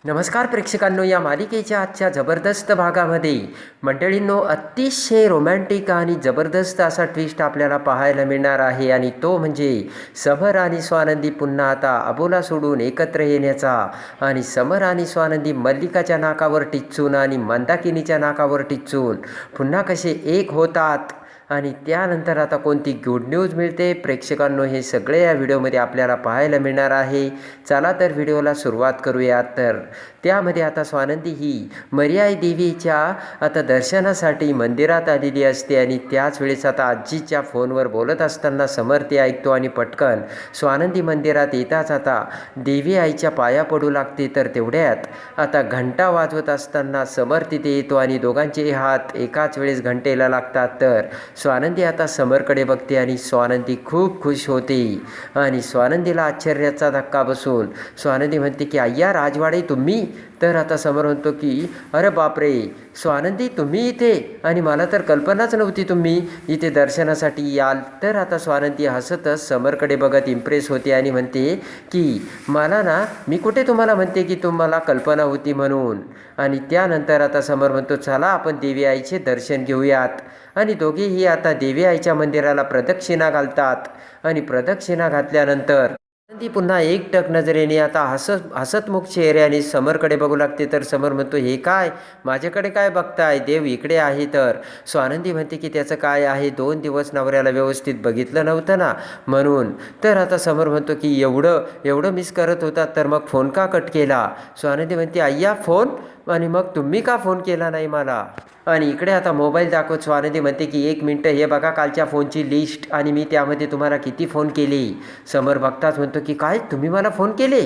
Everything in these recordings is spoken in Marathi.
नमस्कार प्रेक्षकांनो, या मालिकेच्या आजच्या जबरदस्त भागामध्ये मंडळींनो अतिशय रोमॅन्टिक आणि जबरदस्त असा ट्विस्ट आपल्याला पाहायला मिळणार आहे. आणि तो म्हणजे समर आणि स्वानंदी पुन्हा आता अबोला सोडून एकत्र येण्याचा. आणि समर आणि स्वानंदी मल्लिकाच्या नाकावर टिच्चून आणि मंदाकिनीच्या नाकावर टिच्चून पुन्हा कसे एक होतात आणि त्यानंतर आता कोणती गुड न्यूज मिळते प्रेक्षकांनो, हे सगळे या व्हिडिओमध्ये आपल्याला पाहायला मिळणार आहे. चला तर व्हिडिओला सुरुवात करूयात. तर त्यामध्ये आता स्वानंदी ही मर्याई देवीच्या आता दर्शनासाठी मंदिरात आलेली असते आणि त्याच वेळेस आता आजीच्या फोनवर बोलत असताना समर ते ऐकतो आणि पटकन स्वानंदी मंदिरात येताच आता देवी आईच्या पाया पडू लागते. तर तेवढ्यात आता घंटा वाजवत असताना समर तिथे येतो आणि दोघांचे हात एकाच वेळेस घंटेला लागतात. तर स्वानंदी आता समरकडे बघते आणि स्वानंदी खूप खुश होते आणि स्वानंदीला आश्चर्याचा धक्का बसून स्वानंदी म्हणते की अय्या राजवाडे तुम्ही. तर आता समर म्हणतो की अरे बापरे स्वानंदी तुम्ही इथे, आणि मला तर कल्पनाच नव्हती तुम्ही इथे दर्शनासाठी याल. तर आता स्वानंदी हसतच समरकडे बघत इम्प्रेस होते आणि म्हणते की मला ना, मी कुठे तुम्हाला म्हणते की तुम्हाला कल्पना होती म्हणून. आणि त्यानंतर आता समर म्हणतो चला आपण देवी आईचे दर्शन घेऊयात. आणि दोघेही आता देवी आईच्या मंदिराला प्रदक्षिणा घालतात आणि प्रदक्षिणा घातल्यानंतर स्वानंदी पुन्हा एकटक नजरेने आता हसतमुख चेहऱ्याने समरकडे बघू लागते. तर समर म्हणतो हे काय, माझ्याकडे काय बघताय, देव इकडे आहे. तर स्वानंदी म्हणते की त्याचं काय आहे, 2 दिवस नवऱ्याला व्यवस्थित बघितलं नव्हतं ना म्हणून. तर आता समर म्हणतो की एवढं मिस करत होता तर मग फोन का कट केला. स्वानंदी म्हणते अय्या फोन, आणि मग तुम्ही का फोन केला नाही मला. आणि इकडे आता मोबाईल दाखवत स्वानंदी म्हणते की 1 मिनटं, हे बघा कालच्या फोनची लिस्ट आणि मी त्यामध्ये तुम्हाला किती फोन केले. समर बघताच म्हणतो की काय तुम्ही मला फोन केले.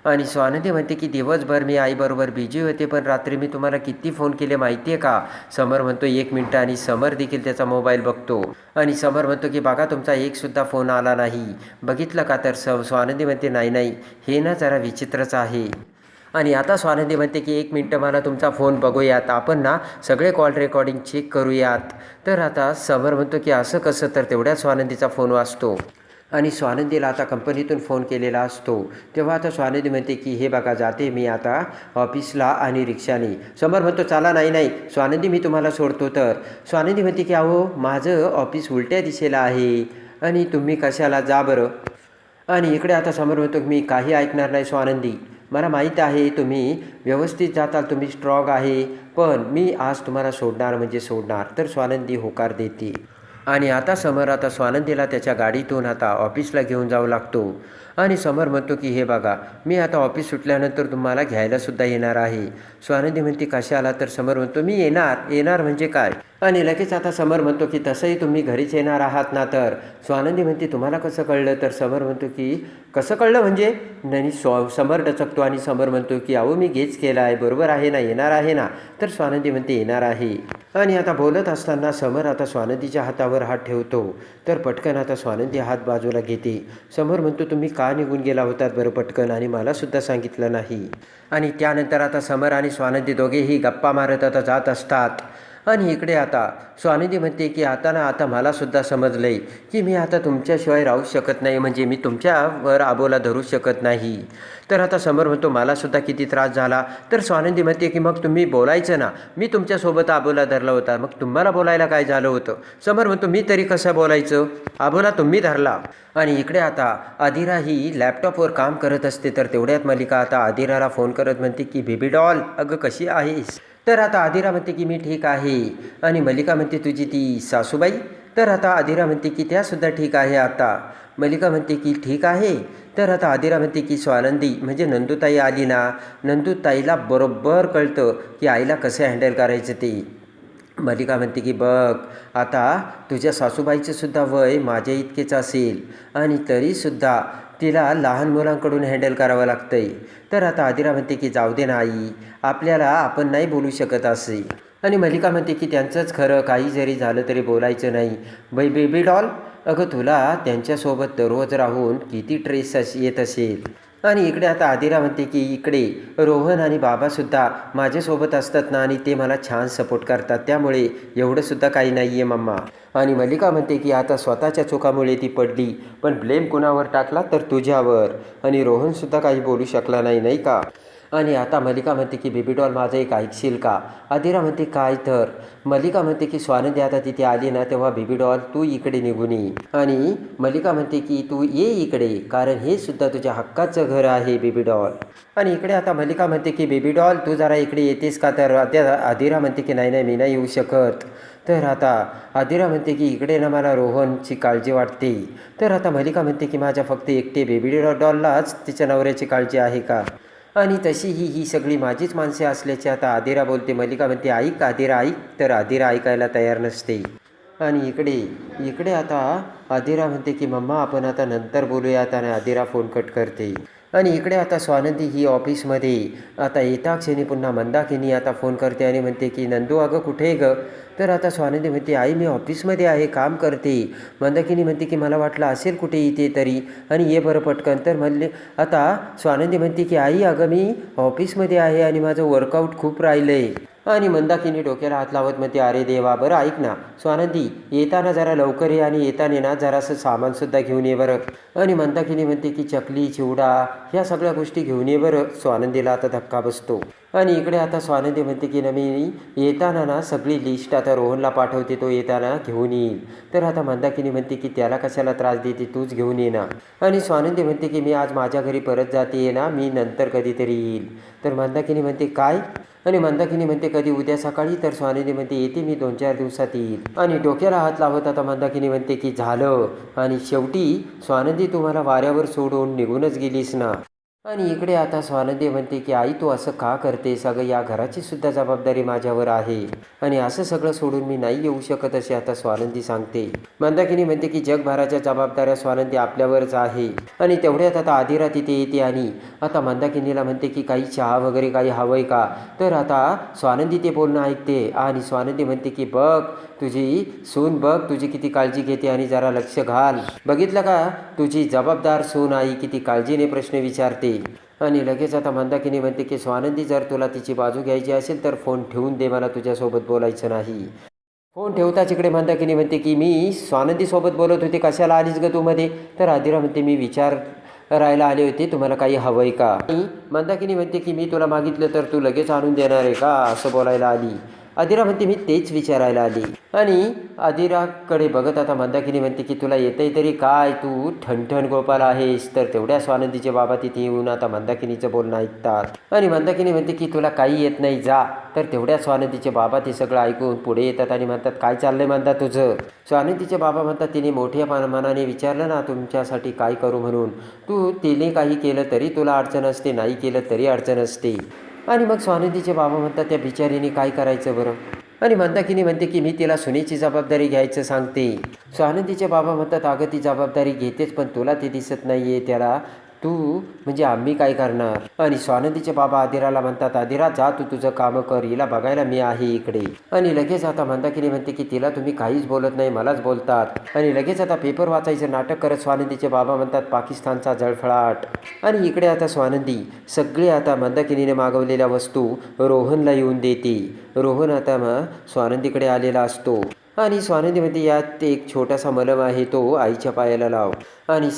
आणि स्वानंदी म्हणते की दिवसभर मी आईबरोबर बिझी होते, पण रात्री मी तुम्हाला किती फोन केले माहिती आहे का. समर म्हणतो 1 मिनटं, आणि समर देखील त्याचा मोबाईल बघतो आणि समर म्हणतो की बघा तुमचा एकसुद्धा फोन आला नाही, बघितलं का. तर स्वानंदी म्हणते नाही, हे ना जरा विचित्रच आहे. आणि आता स्वानंदी म्हणते की 1 मिनटं, मला तुमचा फोन बघूयात, आपण ना सगळे कॉल रेकॉर्डिंग चेक करूयात. तर आता समर म्हणतो की असं कसं. तर तेवढ्यात स्वानंदीचा फोन वाजतो आणि स्वानंदीला आता कंपनीतून फोन केलेला असतो. तेव्हा आता स्वानंदी म्हणते की हे बघा जाते मी आता ऑफिसला आणि रिक्षाने. समर म्हणतो चला नाही स्वानंदी मी तुम्हाला सोडतो. तर स्वानंदी म्हणते की अहो माझं ऑफिस उलट्या दिशेला आहे आणि तुम्ही कशाला, जा बरं. आणि इकडे आता समर म्हणतो की मी काही ऐकणार नाही स्वानंदी, मला माहीत आहे तुम्ही व्यवस्थित जाताल, तुम्ही स्ट्रॉंग आहे, पण मी आज तुम्हाला सोडणार म्हणजे सोडणार. तर स्वानंदी होकार देते. आणि आता समर आता स्वानंदीला त्याच्या गाडीतून आता ऑफिसला घेऊन जाऊ लागतो. आणि समर म्हणतो की हे बघा मी आता ऑफिस सुटल्यानंतर तुम्हाला घ्यायलासुद्धा येणार आहे. स्वानंदी म्हणते कशाला. तर समर म्हणतो मी येणार म्हणजे काय. आणि लगेच आता समर म्हणतो की तसंही तुम्ही घरीच येणार आहात ना. तर स्वानंदी म्हणते तुम्हाला कसं कळलं. तर समर म्हणतो की कसं कळलं म्हणजे नाही. समर डचकतो आणि समर म्हणतो की अहो मी गेच केला आहे, बरोबर आहे ना, येणार आहे ना. तर स्वानंदी म्हणते येणार आहे. आणि आता बोलत असताना समर आता स्वानंदीच्या हातावर हात ठेवतो. तर पटकन आता स्वानंदी हात बाजूला घेते. समर म्हणतो तुम्ही का निघून गेला होतात बरं पटकन, आणि मलासुद्धा सांगितलं नाही. आणि त्यानंतर आता समर आणि स्वानंदी दोघेही गप्पा मारत आता जात असतात. आणि इकडे आता स्वानंदी म्हणते की आता मलासुद्धा समजलं आहे की मी आता तुमच्याशिवाय राहू शकत नाही, म्हणजे मी तुमच्यावर आबोला धरू शकत नाही. तर आता समर म्हणतो मलासुद्धा किती त्रास झाला. तर स्वानंदी म्हणते की मग तुम्ही बोलायचं ना, मी तुमच्यासोबत आबोला धरला होता, मग तुम्हाला बोलायला काय झालं होतं. समर म्हणतो मी तरी कसं बोलायचं, आबोला तुम्ही धरला. आणि इकडे आता आदिरा ही लॅपटॉपवर काम करत असते. तर तेवढ्यात मल्लिका आता आदिराला फोन करत म्हणते की बेबी डॉल अगं कशी आहेस. तर आता आदिरा म्हणते की मी ठीक आहे. आणि मल्लिका म्हणते तुझी ती सासूबाई. तर आता आदिरा म्हणते की त्यासुद्धा ठीक आहे. आता मल्लिका म्हणते की ठीक आहे. तर आता आदिरा म्हणते की स्वानंदी म्हणजे नंदूताई आली ना, नंदूताईला बरोबर कळतं की आईला कसं हँडल करायचं ते. मल्लिका म्हणते की बघ आता तुझ्या सासूबाईचंसुद्धा वय माझ्या इतकेच असेल आणि तरीसुद्धा तिला लहान मुलांकडून हँडल करावं लागतं आहे. तर आता आदिरा म्हणते की जाऊ दे ना आई, आपण नाही बोलू शकत असे. आणि मल्लिका म्हणते की त्यांचंच खरं, काही जरी झालं तरी बोलायचं नाही. बेबी डॉल अगं तुला त्यांच्यासोबत दररोज राहून किती ट्रेस येत असेल. आणि इकडे आता आदिरा म्हणते की इकडे रोहन आणि बाबासुद्धा माझ्यासोबत असतात ना, आणि ते मला छान सपोर्ट करतात, त्यामुळे एवढंसुद्धा काही नाही आहे मम्मा. आणि मल्लिका म्हणते की आता स्वतःच्या चुकामुळे ती पडली, पण ब्लेम कुणावर टाकला तर तुझ्यावर. आणि रोहनसुद्धा काही बोलू शकला नाही, नाही का. आणि आता मल्लिका म्हणते की बेबी डॉल माझं एक ऐकशील का. आदिरा म्हणते काय तर. मल्लिका म्हणते की स्वानंदी आता तिथे आली ना तेव्हा बेबी डॉल तू इकडे निघून ये. आणि मल्लिका म्हणते की तू ये इकडे, कारण हे सुद्धा तुझ्या हक्काचं घर आहे बेबी डॉल. आणि इकडे आता मल्लिका म्हणते की बेबी डॉल तू जरा इकडे येतेस का. तर आदिरा म्हणते की नाही मी नाही येऊ शकत. तर आता आदिरा म्हणते की इकडे ना मला रोहनची काळजी वाटते. तर आता मल्लिका म्हणते की माझ्या फक्त एकटे बेबी डॉललाच तिच्या नवऱ्याची काळजी आहे का. आणि तशीही ही सगळी माझीच माणसे असल्याची आता आदिरा बोलते. मल्लिका म्हणते ऐक आदिरा ऐक. तर आदिरा ऐकायला तयार नसते. आणि इकडे आता आदिरा म्हणते की मम्मा आपण आता नंतर बोलूयात. आणि आदिरा फोन कट करते. आणि इकडे आता स्वानंदी ही ऑफिसमध्ये आता येता क्षणी पुन्हा मंदाकिनी आता फोन करते आणि म्हणते की नंदू अगं कुठे ग. तर आता स्वानंदी म्हणते आई मी ऑफिसमध्ये आहे, काम करते. मंदाकिनी म्हणते की मला वाटलं असेल कुठे इथे तरी, आणि ये बरं पटकन. तर म्हणले आता स्वानंदी म्हणते की आई अगं मी ऑफिसमध्ये आहे आणि माझं वर्कआउट खूप राहिलं आहे. आणि मंदाकिनी डोक्याला हात लावत म्हणते अरे देवा बरं ऐक ना स्वानंदी येताना जरा लवकर ये आणि येताना ना जरासं सामानसुद्धा घेऊन ये बरं. आणि मंदाकिनी म्हणते की चकली चिवडा ह्या सगळ्या गोष्टी घेऊन ये बरं. स्वानंदीला आता धक्का बसतो. आणि इकडे आता स्वानंदी म्हणते की मी येताना ना सगळी लिस्ट आता रोहनला पाठवते, तो येताना घेऊन येईल. तर आता मंदाकिनी म्हणते की त्याला कशाला त्रास देते, तूच घेऊन ये ना. आणि स्वानंदी म्हणते की मी आज माझ्या घरी परत जाते ना, मी नंतर कधीतरी येईल. तर मंदाकिनी म्हणते काय. आणि मंदाकिनी म्हणते कधी उद्या सकाळी. तर स्वानंदी म्हणते येते मी 2-4 दिवसात येईल. आणि डोक्याला हात लावत आता मंदाकिनी म्हणते की झालं. आणि शेवटी स्वानंदी तुम्हाला वाऱ्यावर सोडून निघूनच गेलीस ना. आणि इकडे आता स्वानंदी म्हणते की आई तू असं का करते, सगळं या घराची सुद्धा जबाबदारी माझ्यावर आहे आणि असं सगळं सोडून मी नाही येऊ शकत असे आता स्वानंदी सांगते. मंदाकिनी म्हणते की जगभराच्या जबाबदाऱ्या स्वानंदी आपल्यावरच आहे. आणि तेवढ्यात आता आदिरा तिथे येते आणि आता मंदाकिनीला म्हणते की काही चहा वगैरे काही हवंय का. तर आता स्वानंदी ते बोलणं ऐकते आणि स्वानंदी म्हणते की बघ तुझी सून बघ तुझी किती काळजी घेते आणि जरा लक्ष घाल. बघितलं का तुझी जबाबदार सून आई किती काळजीने प्रश्न विचारते. आणि लगेच आता मंदाकिनी म्हणते की स्वानंदी जर तुला तिची बाजू घ्यायची असेल तर फोन ठेवून दे, मला तुझ्यासोबत बोलायचं नाही. फोन ठेवताच इकडे मंदाकिनी म्हणते की मी स्वानंदीसोबत बोलत होते, कशाला आलीस ग तू मध्ये. तर आदिरा म्हणते मी विचारायला आले होते तुम्हाला काही हवंय का. आणि मंदाकिनी म्हणते की मी तुला मागितलं तर तू लगेच आणून देणार आहे का असं बोलायला आली. आदिरा म्हणते मी तेच विचारायला आली. आणि आदिराकडे बघत आता मंदाकिनी म्हणते की तुला येतंय तरी काय, तू ठणठण गोपाल आहेस. तर तेवढ्या स्वानंदीचे बाबा तिथे येऊन आता मंदाकिनीचं बोलणं ऐकतात. आणि मंदाकिनी म्हणते की तुला काही येत नाही जा. तर तेवढ्या स्वानंदीचे बाबा ते सगळं ऐकून पुढे येतात आणि म्हणतात काय चाललंय म्हणतात तुझं. स्वानंदीचे बाबा म्हणतात तिने मोठ्या मनाने विचारलं ना तुमच्यासाठी काय करू म्हणून, तू तिने काही केलं तरी तुला अडचण असते, नाही केलं तरी अडचण असते. आणि मग स्वानंदीचे बाबा म्हणतात त्या बिचारीने काय करायचं बरं. आणि मंदाकिनी म्हणते की मी तिला सुनेची जबाबदारी घ्यायचं सांगते. स्वानंदीचे बाबा म्हणतात अगं ती जबाबदारी घेतेच पण तुला ते दिसत नाही आहे त्याला, तू म्हणजे आम्ही काय करणार. आणि स्वानंदीचे बाबा आदिराला म्हणतात आदिरा जा तू तुझं कामं कर, हिला बघायला मी आहे इकडे. आणि लगेच आता मंदाकिनी म्हणते की तिला तुम्ही काहीच बोलत नाही, मलाच बोलतात. आणि लगेच आता पेपर वाचायचं नाटक करत स्वानंदीचे बाबा म्हणतात पाकिस्तानचा जळफळाट. आणि इकडे आता स्वानंदी सगळे आता मंदाकिनीने मागवलेल्या वस्तू रोहनला येऊन देते. रोहन आता मग स्वानंदीकडे आलेला असतो. आणि स्वानंदी म्हणते यात एक छोटासा मलम आहे तो आईच्या पायाला लाव. आणि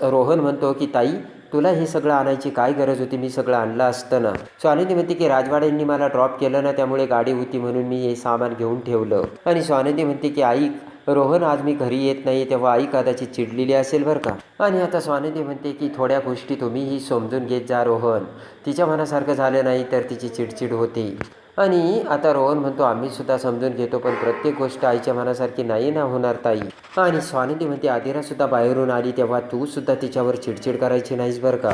रोहन म्हणतो की ताई तुला हे सगळं आणायची काय गरज होती, मी सगळं आणलं असतं ना. स्वानंदी म्हणते की राजवाड्यांनी मला ड्रॉप केलं ना त्यामुळे गाडी होती म्हणून मी हे सामान घेऊन ठेवलं. आणि स्वानंदी म्हणते की आई रोहन आज मी घरी येत नाही तेव्हा आई कदाचित चिडलेली असेल बरं का. आणि आता स्वानंदी म्हणते की थोड्या गोष्टी तुम्हीही समजून घेत जा रोहन, तिच्या मनासारखं झालं नाही तर तिची चिडचिड होते. आणि आता रोहन म्हणतो आम्ही सुद्धा समजून घेतो पण प्रत्येक गोष्ट आईच्या मनासारखी नाही ना होणार ताई. आणि स्वानंदी म्हणते आदिरा सुद्धा बाहेरून आली तेव्हा तू सुद्धा तिच्यावर चिडचिड करायची नाहीस बरं का.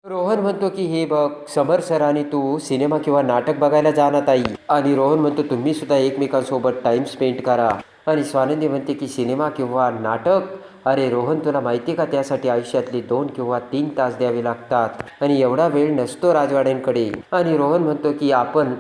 रोहन म्हणतो की हे बघ समर सर आणि तू सिनेमा किंवा नाटक बघायला जा ना ताई. आणि रोहन म्हणतो तुम्ही सुद्धा एकमेकांसोबत टाइम स्पेंड करा. आणि स्वानंदी म्हणते की सिनेमा किंवा नाटक, अरे रोहन तुला माहिती का त्यासाठी आयुष्यातले 2 किंवा 3 तास द्यावे लागतात आणि एवढा वेळ नसतो राजवाड्यांकडे. आणि रोहन म्हणतो की आपण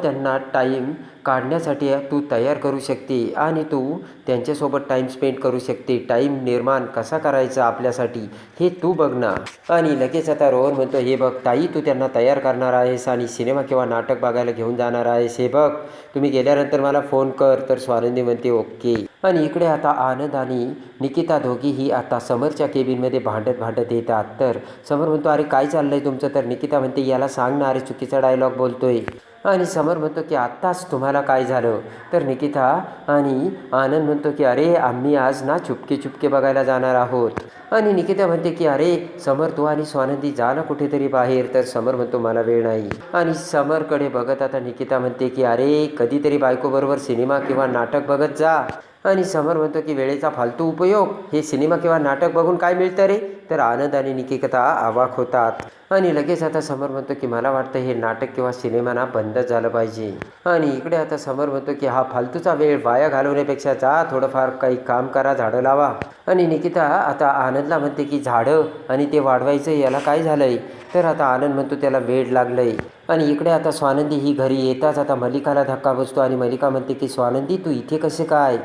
त्यांना टाईम काढण्यासाठी तू तयार करू शकते आणि तू त्यांच्यासोबत टाईम स्पेंड करू शकते. टाईम निर्माण कसा करायचा आपल्यासाठी हे तू बघ ना. आणि लगेच आता रोहन म्हणतो, हे बघ ताई, तू त्यांना तयार करणार आहेस आणि सिनेमा किंवा नाटक बघायला घेऊन जाणार आहेस. हे बघ, तुम्ही गेल्यानंतर मला फोन कर. तर स्वानंदी म्हणते ओके. आणि इकडे आता आनंद आणि निकिता दोघीही आता समरच्या केबिनमध्ये भांडत येतात. तर समर म्हणतो, अरे काय चाललंय तुमचं? तर निकिता म्हणते, याला सांग ना, अरे चुकीचा डायलॉग बोलतोय. आणि समर म्हणतो की आत्ताच तुम्हाला काय झालं? तर निकिता आणि आनंद म्हणतो की अरे आम्ही आज ना चुपके बघायला जाणार आहोत. आणि निकिता म्हणते की अरे समर, तू आणि स्वानंदी जा ना कुठेतरी बाहेर. तर समर म्हणतो मला वेळ नाही. आणि समरकडे बघत आता निकिता म्हणते की अरे कधीतरी बायकोबरोबर सिनेमा किंवा नाटक बघत जा. आणि समर म्हणतो की वेळेचा फालतू उपयोग, हे सिनेमा किंवा नाटक बघून काय मिळतं रे? तर आनंद आणि निकिता अवाक होतात. आणि लगेच आता समर म्हणतो की मला वाटतं हे नाटक किंवा सिनेमा ना बंद झालं पाहिजे. आणि इकडे आता समर म्हणतो की हा फालतूचा वेळ वाया घालवण्यापेक्षा जा थोडंफार काही काम करा, झाडं लावा. आणि निकिता आता आनंदला म्हणते की झाडं आणि ते वाढवायचं याला काय झालंय? तर आता आनंद म्हणतो त्याला वेड लागलंय. आणि इकडे आता स्वानंदी ही घरी येताच आता मल्लिकाला धक्का बसतो आणि मल्लिका म्हणते की स्वानंदी, तू इथे कसे काय?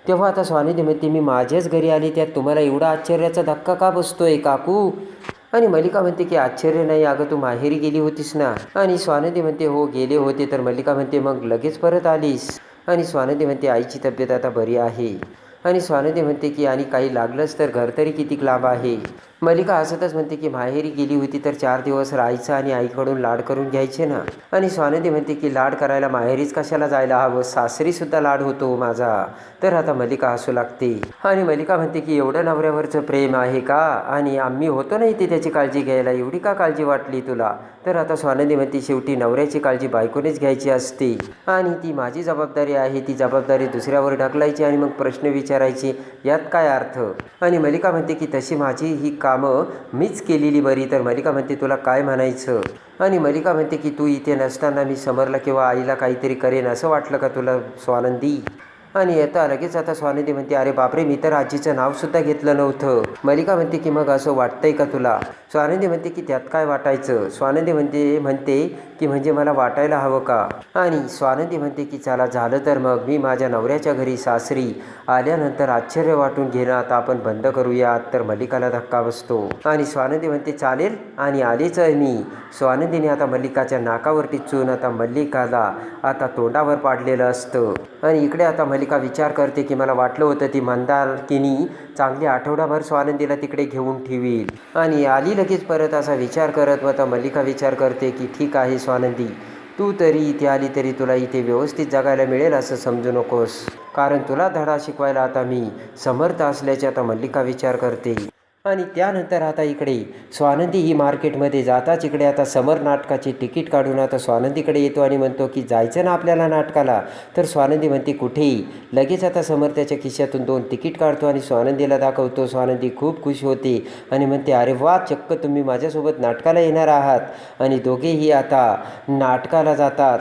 तेव्हा आता स्वानंदी म्हणते, मी माझ्याच घरी आली, त्यात तुम्हाला एवढा आश्चर्याचा धक्का का बसतोय काकू? आणि मल्लिका म्हणते की आश्चर्य नाही, अगं तू माहेरी गेली होतीस ना? आणि स्वानंदी म्हणते हो गेले होते. तर मल्लिका म्हणते मग लगेच परत आलीस? आणि स्वानंदी म्हणते आईची तब्येत आता बरी आहे. आणि स्वानंदी म्हणते की आणि काही लागलंच तर घर तरी किती लांब आहे? मल्लिका हसतच म्हणते की माहेरी गेली होती तर 4 दिवस राहायचं आणि आईकडून लाड करून घ्यायचे ना. आणि स्वानंदी म्हणते की लाड करायला माहेरीच कशाला जायला हवं, सासरी सुद्धा लाड होतो माझा. तर आता मल्लिका हसू लागते. आणि मल्लिका म्हणते की एवढं नवऱ्यावरचं प्रेम आहे का? आणि आम्ही होतो ना इथे त्याची काळजी घ्यायला, एवढी का काळजी वाटली तुला? तर आता स्वानंदी म्हणते शेवटी नवऱ्याची काळजी बायकोनेच घ्यायची असते आणि ती माझी जबाबदारी आहे. ती जबाबदारी दुसऱ्यावर ढकलायची आणि मग प्रश्न विचारायचे, यात काय अर्थ? आणि मल्लिका म्हणते की तशी माझी ही कामं मीच केलेली बरी. तर मल्लिका म्हणते तुला काय म्हणायचं? आणि मल्लिका म्हणते की तू इथे नसताना मी समरला किंवा आईला काहीतरी करेन असं वाटलं का तुला स्वानंदी? आणि लगेच आता स्वानंदी म्हणते अरे बापरे, मी तर आजीचं नावसुद्धा घेतलं नव्हतं. मल्लिका म्हणते की मग असं वाटतंय का तुला? स्वानंदी म्हणते की त्यात काय वाटायचं? स्वानंदी म्हणते की म्हणजे मला वाटायला हवं का? आणि स्वानंदी म्हणते की चला झालं तर मग मी माझ्या नवऱ्याच्या घरी सासरी आल्यानंतर आश्चर्य वाटून घेणं आता आपण बंद करूयात. तर मल्लिकाला धक्का बसतो आणि स्वानंदी म्हणते चालेल आणि आलेच आहे मी. स्वानंदीने आता मल्लिकाच्या नाकावर टिचून आता मल्लिकाला आता तोंडावर पाडलेलं असतं. आणि इकडे आता मल्लिका विचार करते की मला वाटलं होतं ती मंदाकिनी चांगली आठवडाभर स्वानंदीला तिकडे घेऊन ठेवील. आणि आली लगेच परत असा विचार करत. आता मल्लिका विचार करते की ठीक आहे स्वानंदी, तू तरी इथे आली तरी तुला इथे व्यवस्थित जगायला मिळेल असं समजू नकोस, कारण तुला धडा शिकवायला आता मी समर्थ असल्याचे आता मल्लिका विचार करते. आणि त्यानंतर आता इकडे स्वानंदी ही मार्केटमध्ये जाताच इकडे आता समर नाटकाची तिकीट काढून आता स्वानंदीकडे येतो आणि म्हणतो की जायचं ना आपल्याला नाटकाला? तर स्वानंदी म्हणते कुठेही. लगेच आता समर त्याच्या खिशातून 2 तिकीट काढतो आणि स्वानंदीला दाखवतो. स्वानंदी खूप खुश होते आणि म्हणते अरे वा, चक्क तुम्ही माझ्यासोबत नाटकाला येणार आहात. आणि दोघेही आता नाटकाला जातात.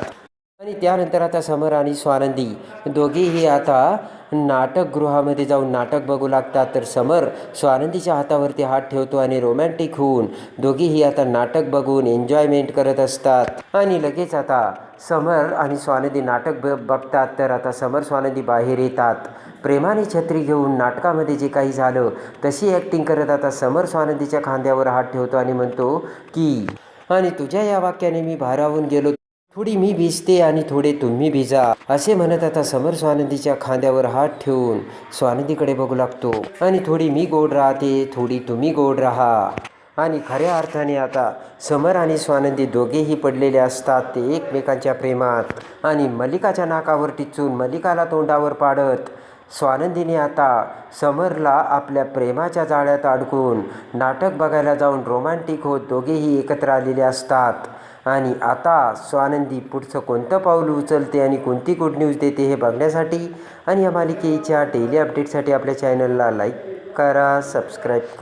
आणि त्यानंतर आता समर आणि स्वानंदी दोघेही आता नाटकगृहामध्ये जाऊन नाटक बघू लागतात. तर समर स्वानंदीच्या हातावरती हात ठेवतो आणि रोमॅन्टिक होऊन दोघेही आता नाटक बघून एन्जॉयमेंट करत असतात. आणि लगेच आता समर आणि स्वानंदी नाटक बघतात. तर आता समर स्वानंदी बाहेर येतात. प्रेमाने छत्री घेऊन नाटकामध्ये जे काही झालं तशी ॲक्टिंग करत आता समर स्वानंदीच्या खांद्यावर हात ठेवतो आणि म्हणतो की आणि तुझ्या या वाक्याने मी भारावून गेलो, थोडी मी भिजते आणि थोडे तुम्ही भिजा, असे म्हणत आता समर स्वानंदीच्या खांद्यावर हात ठेवून स्वानंदीकडे बघू लागतो. आणि थोडी मी गोड राहते, थोडी तुम्ही गोड राहा. आणि खऱ्या अर्थाने आता समर आणि स्वानंदी दोघेही पडलेले असतात ते एकमेकांच्या प्रेमात. आणि मल्लिकाच्या नाकावर टिचून मल्लिकाला तोंडावर पाडत स्वानंदीने आता समरला आपल्या प्रेमाच्या जाळ्यात अडकून नाटक बघायला जाऊन रोमॅन्टिक होत दोघेही एकत्र आलेले असतात. आणि आता स्वानंदी पुढचं कोणतं पाऊल उचलते आणि कोणती गुड न्यूज देते हे बघण्यासाठी आणि या मालिकेच्या डेली अपडेटसाठी आपल्या चॅनलला लाईक करा, सबस्क्राईब करा.